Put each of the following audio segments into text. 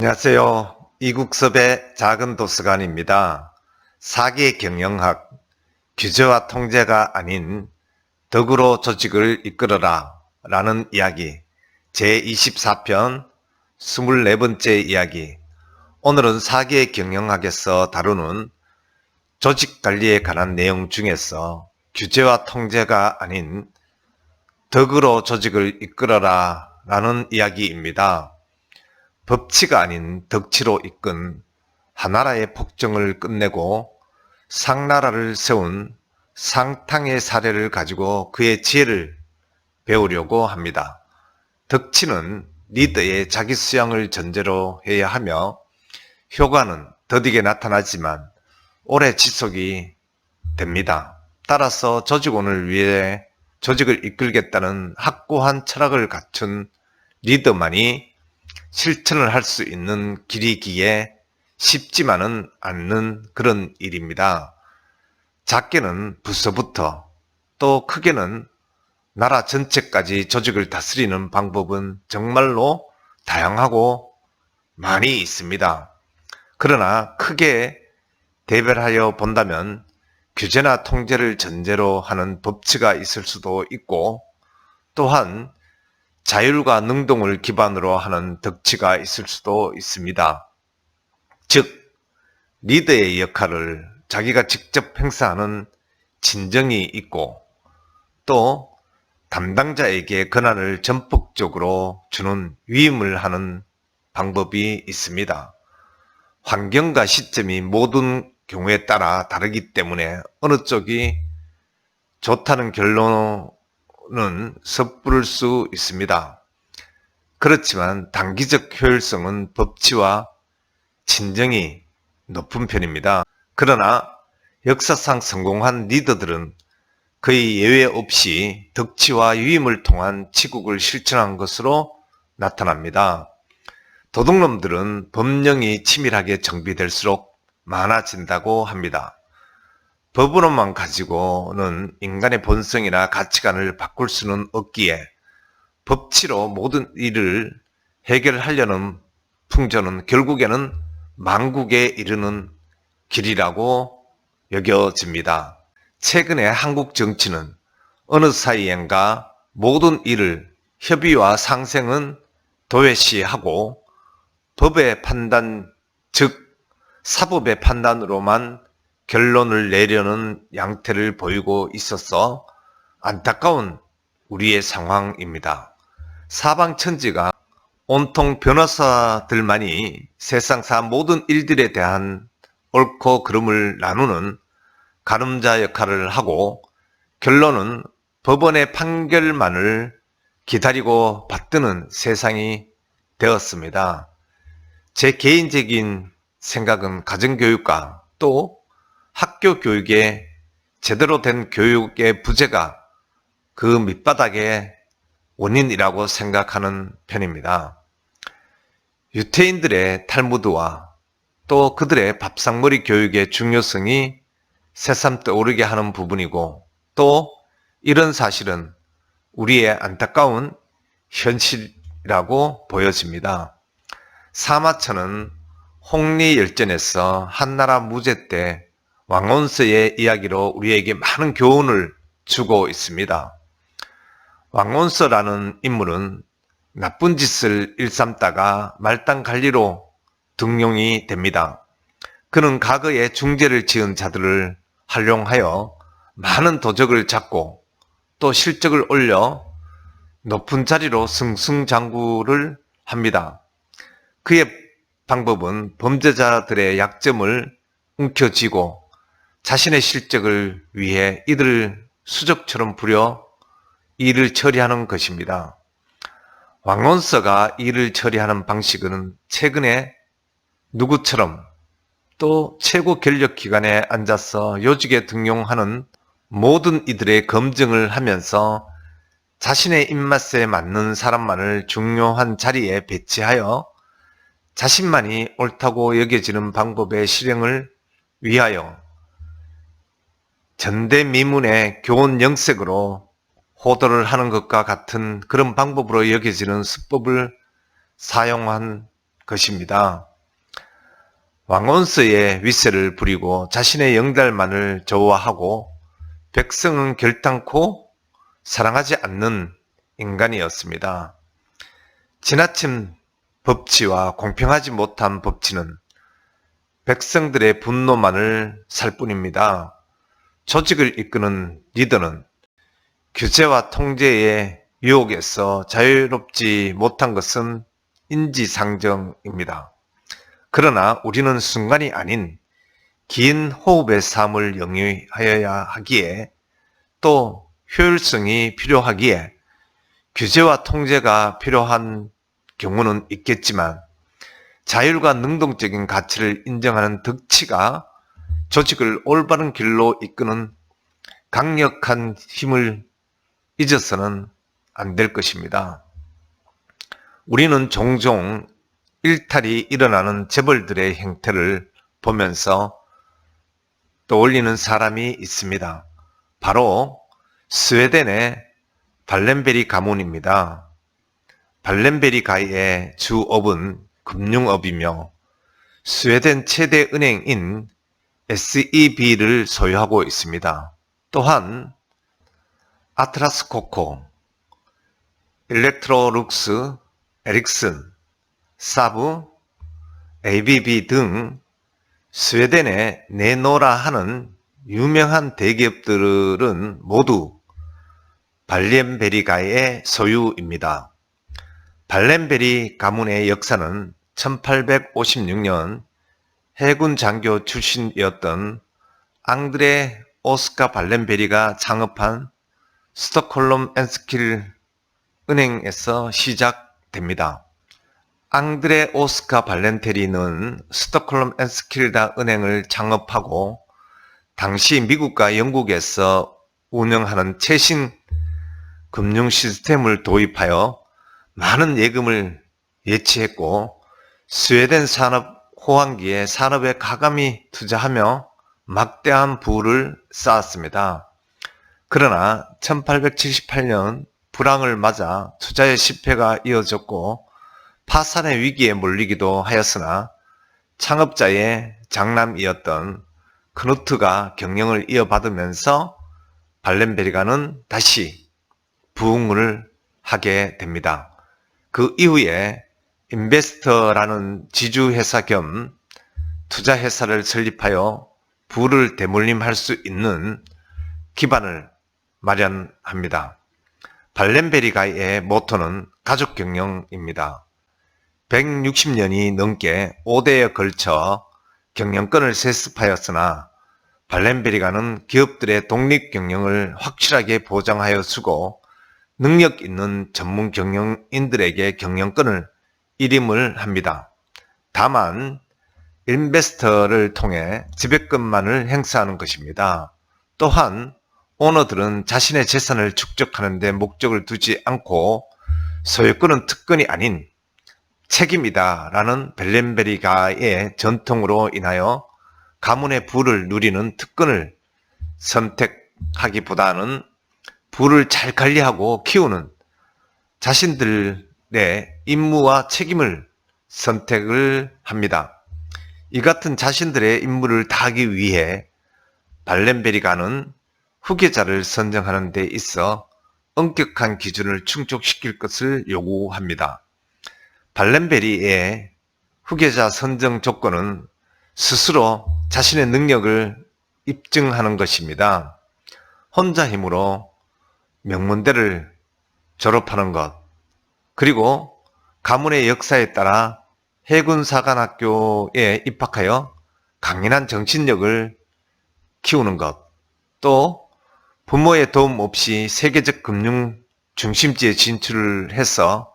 안녕하세요. 이국섭의 작은 도서관입니다. 사기 경영학, 규제와 통제가 아닌 덕으로 조직을 이끌어라 라는 이야기, 제24편 24번째 이야기. 오늘은 사기 경영학에서 다루는 조직 관리에 관한 내용 중에서 규제와 통제가 아닌 덕으로 조직을 이끌어라 라는 이야기입니다. 법치가 아닌 덕치로 이끈 하나라의 폭정을 끝내고 상나라를 세운 상탕의 사례를 가지고 그의 지혜를 배우려고 합니다. 덕치는 리더의 자기 수양을 전제로 해야 하며 효과는 더디게 나타나지만 오래 지속이 됩니다. 따라서 조직원을 위해 조직을 이끌겠다는 확고한 철학을 갖춘 리더만이 실천을 할 수 있는 길이기에 쉽지만은 않는 그런 일입니다. 작게는 부서부터 또 크게는 나라 전체까지 조직을 다스리는 방법은 정말로 다양하고 많이 있습니다. 그러나 크게 대별하여 본다면 규제나 통제를 전제로 하는 법치가 있을 수도 있고 또한 자율과 능동을 기반으로 하는 덕치가 있을 수도 있습니다. 즉, 리더의 역할을 자기가 직접 행사하는 진정이 있고 또 담당자에게 권한을 전폭적으로 주는 위임을 하는 방법이 있습니다. 환경과 시점이 모든 경우에 따라 다르기 때문에 어느 쪽이 좋다는 결론은 섣부를 수 있습니다. 그렇지만 단기적 효율성은 법치와 친정이 높은 편입니다. 그러나 역사상 성공한 리더들은 거의 예외 없이 덕치와 위임을 통한 치국을 실천한 것으로 나타납니다. 도둑놈들은 법령이 치밀하게 정비될수록 많아진다고 합니다. 법으로만 가지고는 인간의 본성이나 가치관을 바꿀 수는 없기에 법치로 모든 일을 해결하려는 풍조는 결국에는 망국에 이르는 길이라고 여겨집니다. 최근에 한국 정치는 어느 사이엔가 모든 일을 협의와 상생은 도외시하고 법의 판단, 즉 사법의 판단으로만 결론을 내려는 양태를 보이고 있어서 안타까운 우리의 상황입니다. 사방천지가 온통 변호사들만이 세상사 모든 일들에 대한 옳고 그름을 나누는 가늠자 역할을 하고 결론은 법원의 판결만을 기다리고 받드는 세상이 되었습니다. 제 개인적인 생각은 가정교육과 또 학교 교육의 제대로 된 교육의 부재가 그 밑바닥의 원인이라고 생각하는 편입니다. 유태인들의 탈무드와 또 그들의 밥상머리 교육의 중요성이 새삼 떠오르게 하는 부분이고 또 이런 사실은 우리의 안타까운 현실이라고 보여집니다. 사마천은 홍리열전에서 한나라 무제 때 왕온서의 이야기로 우리에게 많은 교훈을 주고 있습니다. 왕온서라는 인물은 나쁜 짓을 일삼다가 말단관리로 등용이 됩니다. 그는 과거에 중죄를 지은 자들을 활용하여 많은 도적을 잡고 또 실적을 올려 높은 자리로 승승장구를 합니다. 그의 방법은 범죄자들의 약점을 움켜쥐고 자신의 실적을 위해 이들을 수적처럼 부려 일을 처리하는 것입니다. 왕온서가 일을 처리하는 방식은 최근에 누구처럼 또 최고 권력기관에 앉아서 요직에 등용하는 모든 이들의 검증을 하면서 자신의 입맛에 맞는 사람만을 중요한 자리에 배치하여 자신만이 옳다고 여겨지는 방법의 실행을 위하여 전대미문의 교훈 영색으로 호도를 하는 것과 같은 그런 방법으로 여겨지는 수법을 사용한 것입니다. 왕온서의 위세를 부리고 자신의 영달만을 좋아하고 백성은 결단코 사랑하지 않는 인간이었습니다. 지나친 법치와 공평하지 못한 법치는 백성들의 분노만을 살 뿐입니다. 조직을 이끄는 리더는 규제와 통제의 유혹에서 자유롭지 못한 것은 인지상정입니다. 그러나 우리는 순간이 아닌 긴 호흡의 삶을 영위하여야 하기에 또 효율성이 필요하기에 규제와 통제가 필요한 경우는 있겠지만 자율과 능동적인 가치를 인정하는 덕치가 조직을 올바른 길로 이끄는 강력한 힘을 잊어서는 안 될 것입니다. 우리는 종종 일탈이 일어나는 재벌들의 행태를 보면서 떠올리는 사람이 있습니다. 바로 스웨덴의 발렌베리 가문입니다. 발렌베리 가의 주업은 금융업이며 스웨덴 최대 은행인 SEB를 소유하고 있습니다. 또한 아트라스 코코, 일렉트로룩스, 에릭슨, 사브, ABB 등 스웨덴의 네노라 하는 유명한 대기업들은 모두 발렌베리가의 소유입니다. 발렌베리 가문의 역사는 1856년 해군 장교 출신이었던 앙드레 오스카 발렌베리가 창업한 스톡홀름 앤스킬 은행에서 시작됩니다. 앙드레 오스카 발렌테리는 스톡홀름 앤스킬다 은행을 창업하고 당시 미국과 영국에서 운영하는 최신 금융 시스템을 도입하여 많은 예금을 예치했고 스웨덴 산업 호황기에 산업에 가감히 투자하며 막대한 부를 쌓았습니다. 그러나 1878년 불황을 맞아 투자의 실패가 이어졌고 파산의 위기에 몰리기도 하였으나 창업자의 장남이었던 크누트가 경영을 이어받으면서 발렌베리가는 다시 부흥을 하게 됩니다. 그 이후에 인베스터라는 지주회사 겸 투자회사를 설립하여 부를 대물림할 수 있는 기반을 마련합니다. 발렌베리가의 모토는 가족경영입니다. 160년이 넘게 5대에 걸쳐 경영권을 세습하였으나 발렌베리가는 기업들의 독립경영을 확실하게 보장하여 주고 능력 있는 전문 경영인들에게 경영권을 일임을 합니다. 다만 인베스터를 통해 지배권만을 행사하는 것입니다. 또한 오너들은 자신의 재산을 축적하는 데 목적을 두지 않고 소유권은 특권이 아닌 책임이다 라는 발렌베리가의 전통으로 인하여 가문의 부를 누리는 특권을 선택하기보다는 부를 잘 관리하고 키우는 자신들의 임무와 책임을 선택을 합니다. 이 같은 자신들의 임무를 다하기 위해 발렌베리가는 후계자를 선정하는 데 있어 엄격한 기준을 충족시킬 것을 요구합니다. 발렌베리의 후계자 선정 조건은 스스로 자신의 능력을 입증하는 것입니다. 혼자 힘으로 명문대를 졸업하는 것, 그리고 가문의 역사에 따라 해군사관학교에 입학하여 강인한 정신력을 키우는 것, 또 부모의 도움 없이 세계적 금융 중심지에 진출을 해서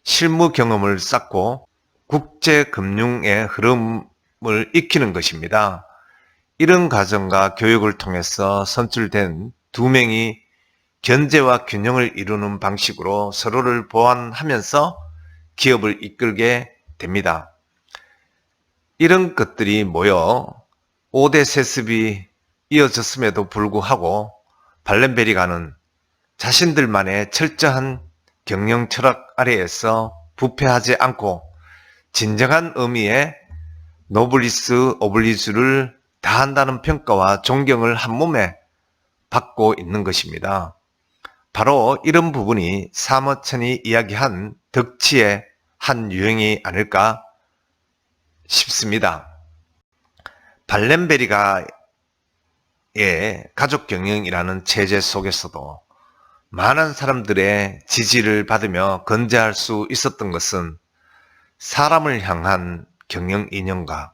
실무 경험을 쌓고 국제 금융의 흐름을 익히는 것입니다. 이런 과정과 교육을 통해서 선출된 두 명이 견제와 균형을 이루는 방식으로 서로를 보완하면서 기업을 이끌게 됩니다. 이런 것들이 모여 5대 세습이 이어졌음에도 불구하고 발렌베리가는 자신들만의 철저한 경영 철학 아래에서 부패하지 않고 진정한 의미의 노블리스 오블리주를 다한다는 평가와 존경을 한몸에 받고 있는 것입니다. 바로 이런 부분이 사모천이 이야기한 덕치의 한 유형이 아닐까 싶습니다. 발렌베리가의 가족경영이라는 체제 속에서도 많은 사람들의 지지를 받으며 건재할 수 있었던 것은 사람을 향한 경영 이념과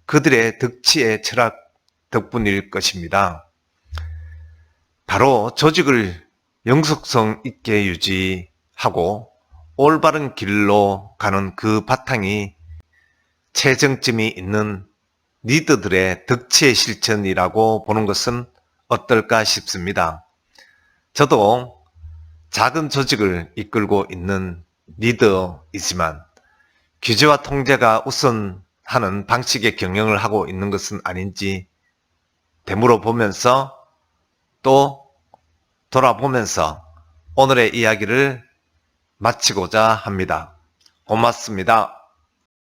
그들의 덕치의 철학 덕분일 것입니다. 바로 조직을 영속성 있게 유지하고 올바른 길로 가는 그 바탕이 최정점이 있는 리더들의 덕치의 실천이라고 보는 것은 어떨까 싶습니다. 저도 작은 조직을 이끌고 있는 리더이지만 규제와 통제가 우선하는 방식의 경영을 하고 있는 것은 아닌지 되물어 보면서 또 돌아보면서 오늘의 이야기를 마치고자 합니다. 고맙습니다.